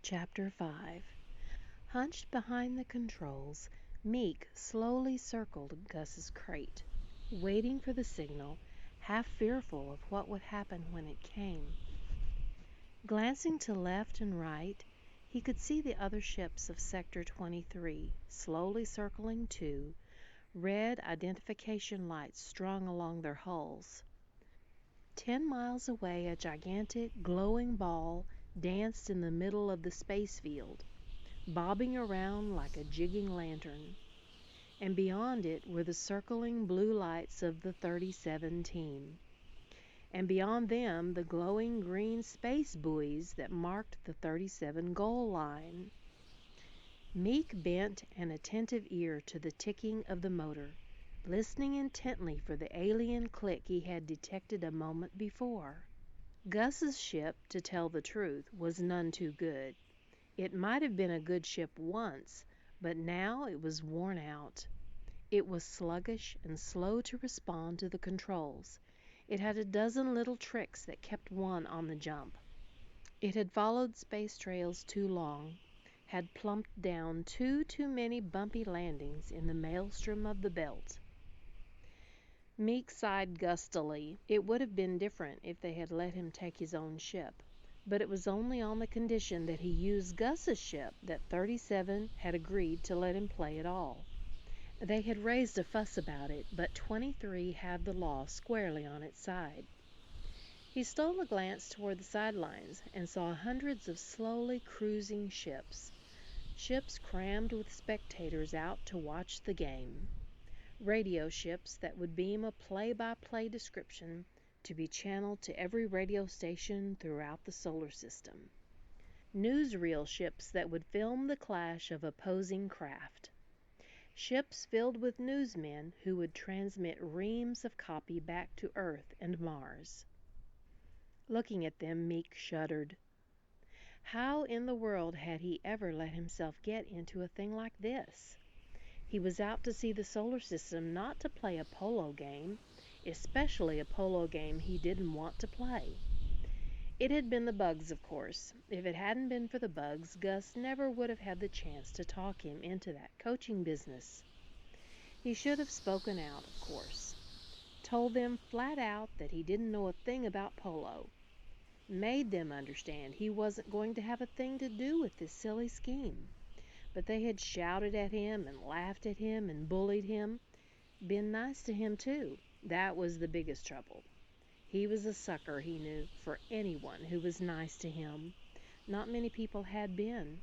Chapter 5. Hunched behind the controls, Meek slowly circled Gus's crate, waiting for the signal, half fearful of what would happen when it came. Glancing to left and right, he could see the other ships of Sector 23 slowly circling too, red identification lights strung along their hulls. 10 miles away, a gigantic, glowing ball danced in the middle of the space field, bobbing around like a jigging lantern, and beyond it were the circling blue lights of the 37 team, and beyond them the glowing green space buoys that marked the 37 goal line. Meek bent an attentive ear to the ticking of the motor, listening intently for the alien click he had detected a moment before. Gus's ship, to tell the truth, was none too good. It might have been a good ship once, but now it was worn out. It was sluggish and slow to respond to the controls. It had a dozen little tricks that kept one on the jump. It had followed space trails too long, had plumped down too many bumpy landings in the maelstrom of the belt. Meek sighed gustily. It would have been different if they had let him take his own ship, but it was only on the condition that he use Gus's ship that 37 had agreed to let him play at all. They had raised a fuss about it, but 23 had the law squarely on its side. He stole a glance toward the sidelines and saw hundreds of slowly cruising ships crammed with spectators out to watch the game. Radio ships that would beam a play-by-play description to be channeled to every radio station throughout the solar system. Newsreel ships that would film the clash of opposing craft. Ships filled with newsmen who would transmit reams of copy back to Earth and Mars. Looking at them, Meek shuddered. How in the world had he ever let himself get into a thing like this? He was out to see the solar system, not to play a polo game, especially a polo game he didn't want to play. It had been the bugs, of course. If it hadn't been for the bugs, Gus never would have had the chance to talk him into that coaching business. He should have spoken out, of course. Told them flat out that he didn't know a thing about polo. Made them understand he wasn't going to have a thing to do with this silly scheme. But they had shouted at him and laughed at him and bullied him, been nice to him too. That was the biggest trouble. He was a sucker, he knew, for anyone who was nice to him. Not many people had been.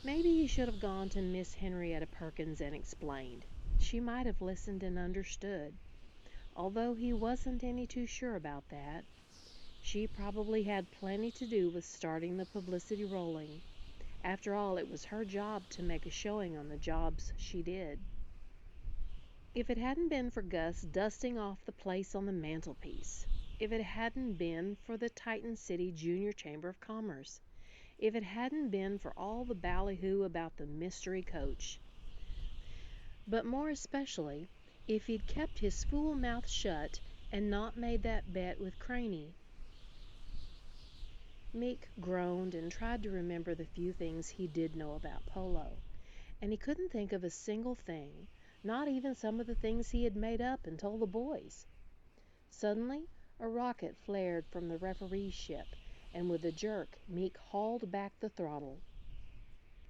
Maybe he should have gone to Miss Henrietta Perkins and explained. She might have listened and understood, although he wasn't any too sure about that. She probably had plenty to do with starting the publicity rolling. After all, it was her job to make a showing on the jobs she did. If it hadn't been for Gus dusting off the place on the mantelpiece, if it hadn't been for the Titan City Junior Chamber of Commerce, if it hadn't been for all the ballyhoo about the mystery coach, but more especially if he'd kept his fool mouth shut and not made that bet with Craney. Meek groaned and tried to remember the few things he did know about polo, and he couldn't think of a single thing, not even some of the things he had made up and told the boys. Suddenly, a rocket flared from the referee's ship, and with a jerk, Meek hauled back the throttle.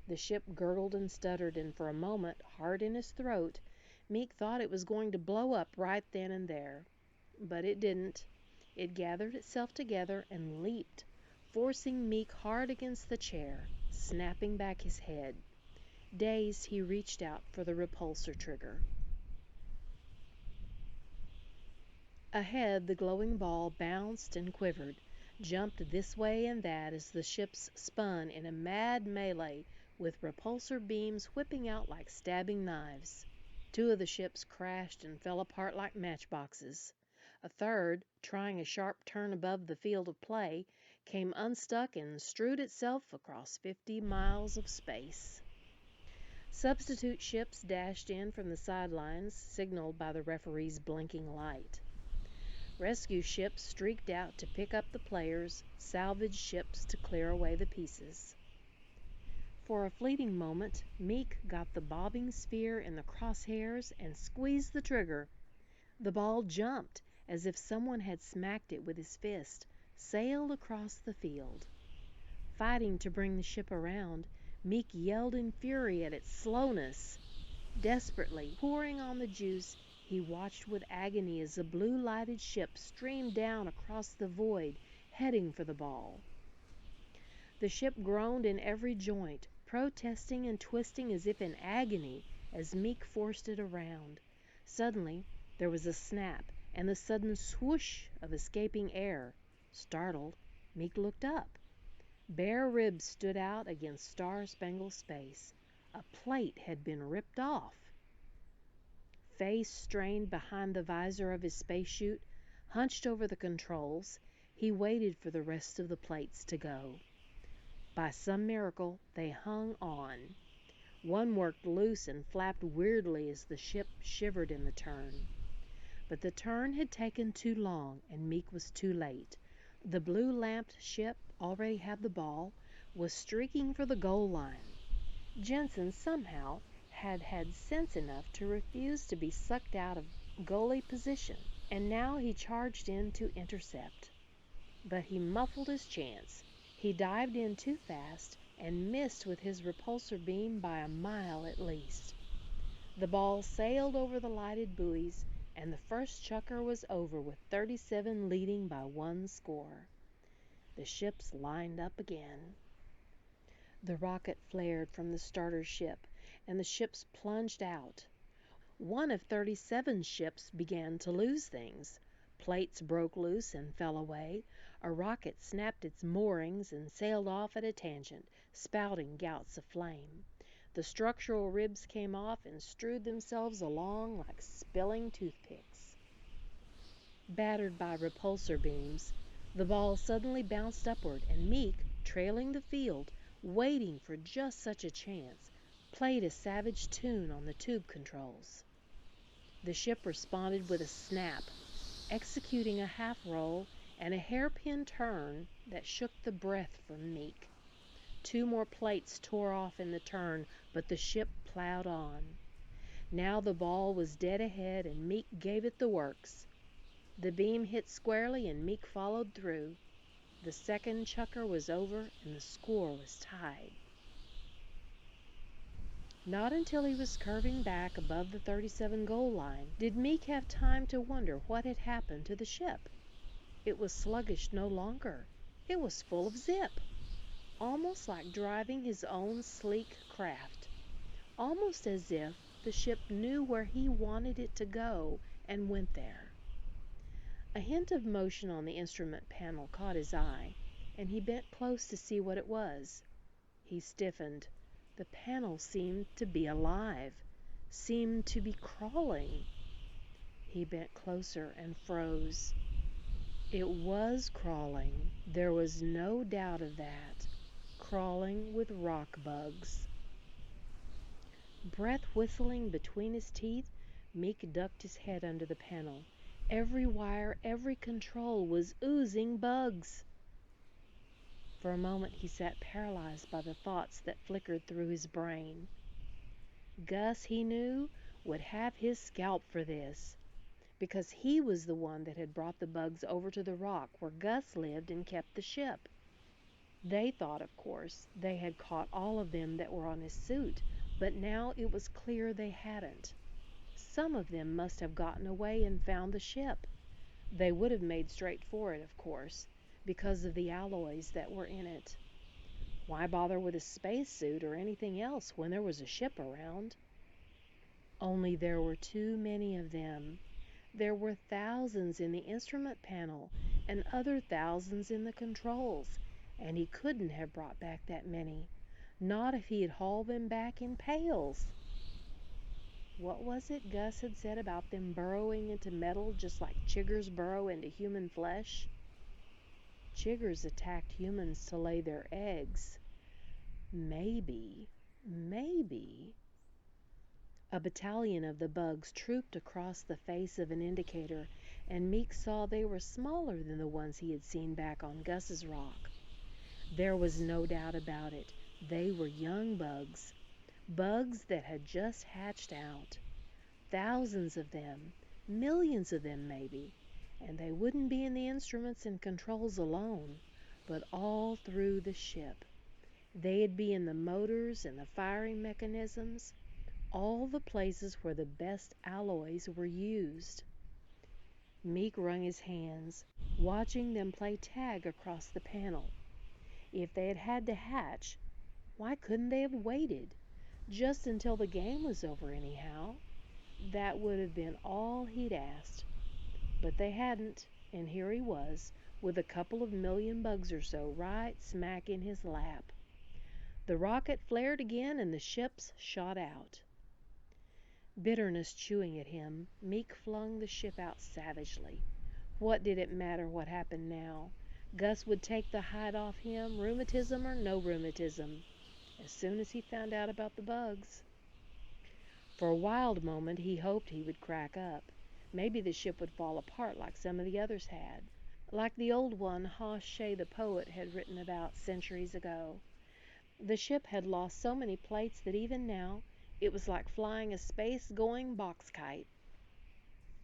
The ship gurgled and stuttered, and for a moment, heart in his throat, Meek thought it was going to blow up right then and there. But it didn't. It gathered itself together and leaped, forcing Meek hard against the chair, snapping back his head. Dazed, he reached out for the repulsor trigger. Ahead, the glowing ball bounced and quivered, jumped this way and that as the ships spun in a mad melee with repulsor beams whipping out like stabbing knives. 2 of the ships crashed and fell apart like matchboxes. A third, trying a sharp turn above the field of play, came unstuck and strewed itself across 50 miles of space. Substitute ships dashed in from the sidelines, signaled by the referee's blinking light. Rescue ships streaked out to pick up the players, salvage ships to clear away the pieces. For a fleeting moment, Meek got the bobbing sphere in the crosshairs and squeezed the trigger. The ball jumped as if someone had smacked it with his fist, sailed across the field. Fighting to bring the ship around, Meek yelled in fury at its slowness. Desperately pouring on the juice, he watched with agony as the blue-lighted ship streamed down across the void, heading for the ball. The ship groaned in every joint, protesting and twisting as if in agony as Meek forced it around. Suddenly, there was a snap and the sudden swoosh of escaping air. Startled, Meek looked up. Bare ribs stood out against star-spangled space. A plate had been ripped off. Face strained behind the visor of his spacesuit, hunched over the controls, he waited for the rest of the plates to go. By some miracle, they hung on. One worked loose and flapped weirdly as the ship shivered in the turn. But the turn had taken too long, and Meek was too late. The blue-lamped ship already had the ball, was streaking for the goal line. Jensen somehow had sense enough to refuse to be sucked out of goalie position, and now he charged in to intercept. But he muffled his chance. He dived in too fast and missed with his repulsor beam by a mile at least. The ball sailed over the lighted buoys, and the first chukker was over with 37 leading by 1 score. The ships lined up again. The rocket flared from the starter ship, and the ships plunged out. One of 37 ships began to lose things. Plates broke loose and fell away. A rocket snapped its moorings and sailed off at a tangent, spouting gouts of flame. The structural ribs came off and strewed themselves along like spilling toothpicks. Battered by repulsor beams, the ball suddenly bounced upward, and Meek, trailing the field, waiting for just such a chance, played a savage tune on the tube controls. The ship responded with a snap, executing a half roll and a hairpin turn that shook the breath from Meek. 2 more plates tore off in the turn, but the ship plowed on. Now the ball was dead ahead, and Meek gave it the works. The beam hit squarely, and Meek followed through. The second chukker was over, and the score was tied. Not until he was curving back above the 37 goal line did Meek have time to wonder what had happened to the ship. It was sluggish no longer. It was full of zip, almost like driving his own sleek craft, almost as if the ship knew where he wanted it to go and went there. A hint of motion on the instrument panel caught his eye, and he bent close to see what it was. He stiffened. The panel seemed to be alive, seemed to be crawling. He bent closer and froze. It was crawling. There was no doubt of that. Crawling with rock bugs. Breath whistling between his teeth, Meek ducked his head under the panel. Every wire, every control was oozing bugs. For a moment he sat paralyzed by the thoughts that flickered through his brain. Gus, he knew, would have his scalp for this, because he was the one that had brought the bugs over to the rock where Gus lived and kept the ship. They thought, of course, they had caught all of them that were on his suit, but now it was clear they hadn't. Some of them must have gotten away and found the ship. They would have made straight for it, of course, because of the alloys that were in it. Why bother with a spacesuit or anything else when there was a ship around? Only there were too many of them. There were thousands in the instrument panel and other thousands in the controls, and he couldn't have brought back that many, not if he had hauled them back in pails. What was it Gus had said about them burrowing into metal just like chiggers burrow into human flesh? Chiggers attacked humans to lay their eggs. Maybe. A battalion of the bugs trooped across the face of an indicator, and Meek saw they were smaller than the ones he had seen back on Gus's rock. There was no doubt about it. They were young bugs, bugs that had just hatched out. Thousands of them, millions of them maybe, and they wouldn't be in the instruments and controls alone, but all through the ship. They'd be in the motors and the firing mechanisms, all the places where the best alloys were used. Meek wrung his hands, watching them play tag across the panel. If they had had to hatch, why couldn't they have waited? Just until the game was over, anyhow. That would have been all he'd asked. But they hadn't, and here he was, with a couple of million bugs or so right smack in his lap. The rocket flared again and the ships shot out. Bitterness chewing at him, Meek flung the ship out savagely. What did it matter what happened now? Gus would take the hide off him, rheumatism or no rheumatism, as soon as he found out about the bugs. For a wild moment he hoped he would crack up. Maybe the ship would fall apart like some of the others had, like the old one Ha She the poet had written about centuries ago. The ship had lost so many plates that even now it was like flying a space-going box kite.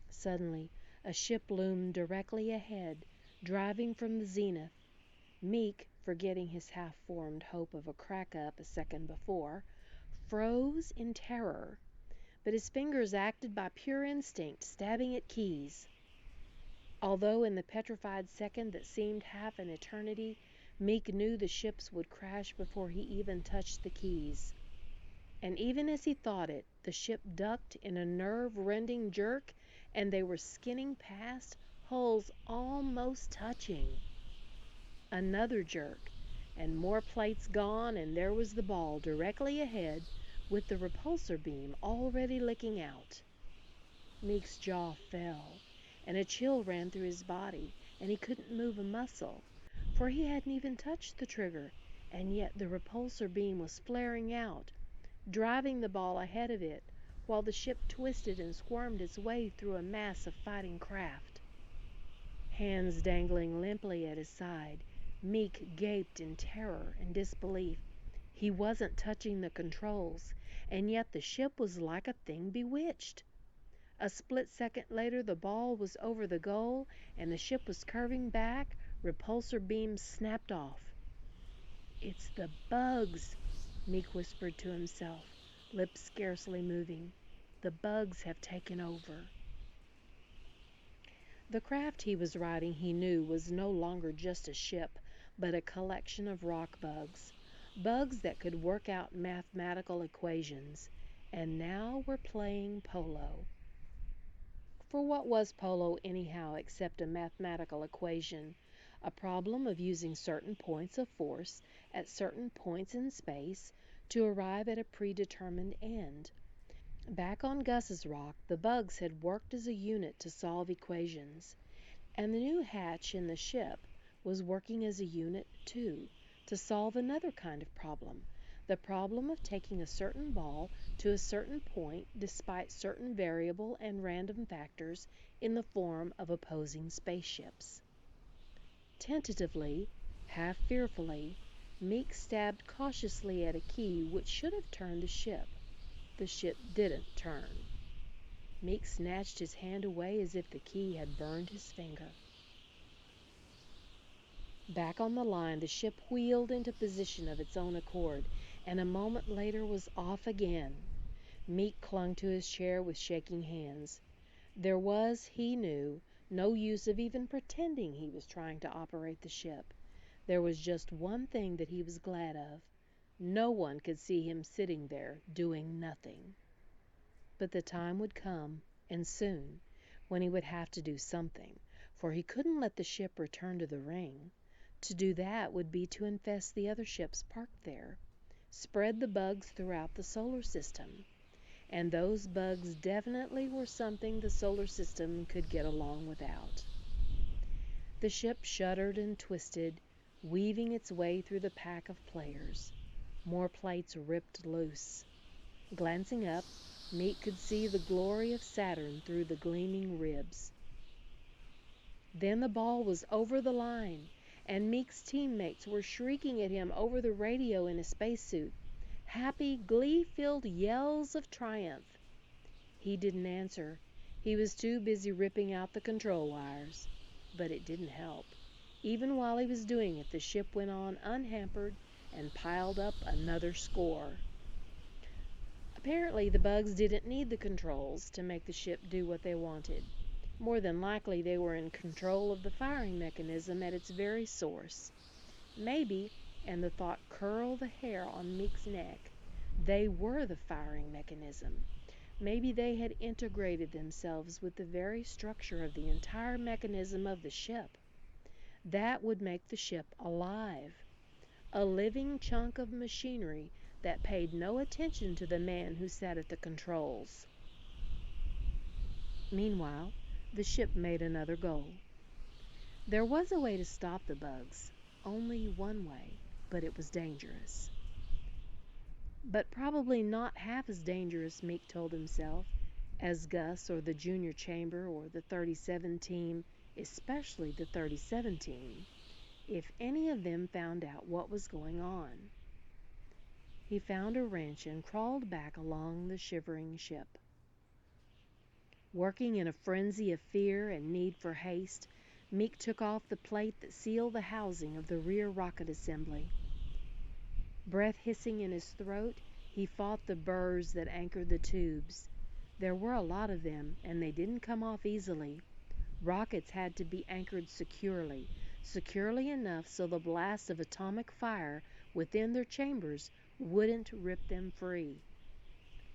Suddenly, a ship loomed directly ahead, driving from the zenith. Meek, forgetting his half-formed hope of a crack-up a second before, froze in terror, but his fingers acted by pure instinct, stabbing at keys. Although in the petrified second that seemed half an eternity, Meek knew the ships would crash before he even touched the keys. And even as he thought it, the ship ducked in a nerve-rending jerk, and they were skinning past, hulls almost touching. Another jerk, and more plates gone, and there was the ball directly ahead, with the repulsor beam already licking out. Meek's jaw fell, and a chill ran through his body, and he couldn't move a muscle, for he hadn't even touched the trigger, and yet the repulsor beam was flaring out, driving the ball ahead of it, while the ship twisted and squirmed its way through a mass of fighting craft. Hands dangling limply at his side, Meek gaped in terror and disbelief. He wasn't touching the controls, and yet the ship was like a thing bewitched. A split second later the ball was over the goal, and the ship was curving back, repulsor beams snapped off. "It's the bugs," Meek whispered to himself, lips scarcely moving. "The bugs have taken over." The craft he was riding, he knew, was no longer just a ship, but a collection of rock bugs. Bugs that could work out mathematical equations, and now were playing polo. For what was polo anyhow except a mathematical equation, a problem of using certain points of force at certain points in space to arrive at a predetermined end? Back on Gus's rock, the bugs had worked as a unit to solve equations, and the new hatch in the ship was working as a unit, too, to solve another kind of problem, the problem of taking a certain ball to a certain point despite certain variable and random factors in the form of opposing spaceships. Tentatively, half fearfully, Meek stabbed cautiously at a key which should have turned the ship. The ship didn't turn. Meek snatched his hand away as if the key had burned his finger. Back on the line, the ship wheeled into position of its own accord, and a moment later was off again. Meek clung to his chair with shaking hands. There was, he knew, no use of even pretending he was trying to operate the ship. There was just one thing that he was glad of. No one could see him sitting there doing nothing. But the time would come, and soon, when he would have to do something, for he couldn't let the ship return to the ring. To do that would be to infest the other ships parked there, spread the bugs throughout the solar system. And those bugs definitely were something the solar system could get along without. The ship shuddered and twisted, weaving its way through the pack of players. More plates ripped loose. Glancing up, Meek could see the glory of Saturn through the gleaming ribs. Then the ball was over the line, and Meek's teammates were shrieking at him over the radio in a spacesuit. Happy, glee-filled yells of triumph. He didn't answer. He was too busy ripping out the control wires. But it didn't help. Even while he was doing it, the ship went on unhampered and piled up another score. Apparently, the bugs didn't need the controls to make the ship do what they wanted. More than likely, they were in control of the firing mechanism at its very source. Maybe, and the thought curled the hair on Meek's neck, they were the firing mechanism. Maybe they had integrated themselves with the very structure of the entire mechanism of the ship. That would make the ship alive, a living chunk of machinery that paid no attention to the man who sat at the controls. Meanwhile, the ship made another goal. There was a way to stop the bugs, only one way, but it was dangerous. But probably not half as dangerous, Meek told himself, as Gus or the junior chamber or the 37 team, especially the 37 team, if any of them found out what was going on. He found a wrench and crawled back along the shivering ship. Working in a frenzy of fear and need for haste, Meek took off the plate that sealed the housing of the rear rocket assembly. Breath hissing in his throat, he fought the burrs that anchored the tubes. There were a lot of them, and they didn't come off easily. Rockets had to be anchored securely, securely enough so the blast of atomic fire within their chambers wouldn't rip them free.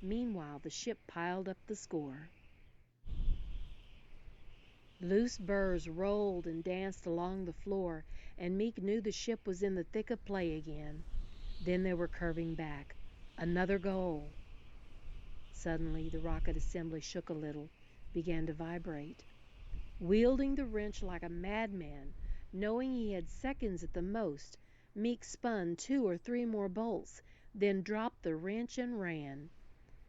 Meanwhile, the ship piled up the score. Loose burrs rolled and danced along the floor, and Meek knew the ship was in the thick of play again. Then they were curving back. Another goal. Suddenly, the rocket assembly shook a little, began to vibrate. Wielding the wrench like a madman, knowing he had seconds at the most, Meek spun 2 or 3 more bolts, then dropped the wrench and ran.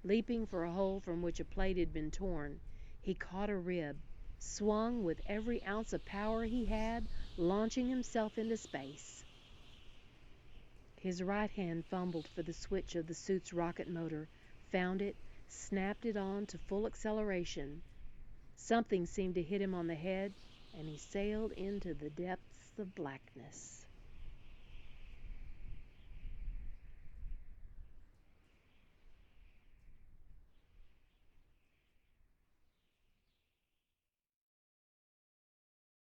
Leaping for a hole from which a plate had been torn, he caught a rib, swung with every ounce of power he had, launching himself into space. His right hand fumbled for the switch of the suit's rocket motor, found it, snapped it on to full acceleration. Something seemed to hit him on the head, and he sailed into the depths of blackness.